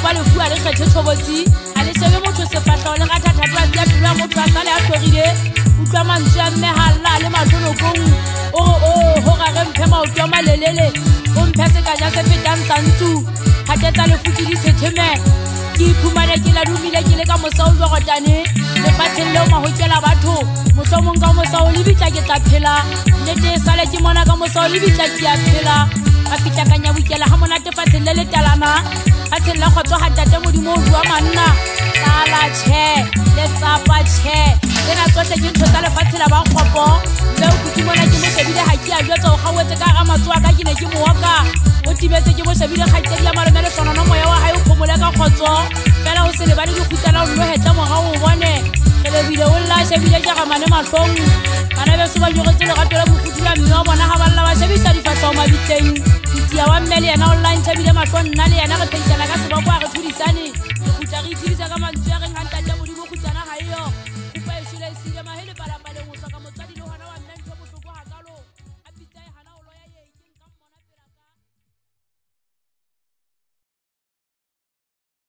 kopa lefu a le kgethe thobotsi a le shebe motho sefahlao le rathathatwa tsa pula motho a sale a tlogile utlwa mantswe a mme halla le mahlonokong ho ga re mphe maoto a malelele o mphe sekaja se fetang santsu kgatetsa lefu ke dithetheme ke iphumane ke la dumile ke le ka mosao lwegotane lefatsheng leo mahokela batho mohlomong ka mosao le bitla ke tla phela nnete e sale ke mona ka mosao le bitla ke a phela a fitla ka nyabukela ha monate fatsheng le letalana fatsheng la kgotso ha tate modimo o bua manna tala tjhe le tsapa tjhe tsena tsohle ke ntho tsa lefatshe la ba kgopo leo ke mona ke mo shebile ha ke a jwetsa o gawetse ka ga matsoa ka ke ne ke moka o tibetse ke mo shebile kgaitsedi ya malomele sonono moya wa hae o phomole ka kgotso fela o se le ba le dikhutsela o lohetla moga o bone ge lebile o lla shebile ke gamane mahlong bana beso ba jogetse lerato la mofuthu la mme wa bona ga ba lla ba shebisa difatlhao mabitleng ntia wa mme le yena online shebile mahlong nna le yena re pheisana ka seboko a re thudisane re khutla re itshedisa ka mantswe a reng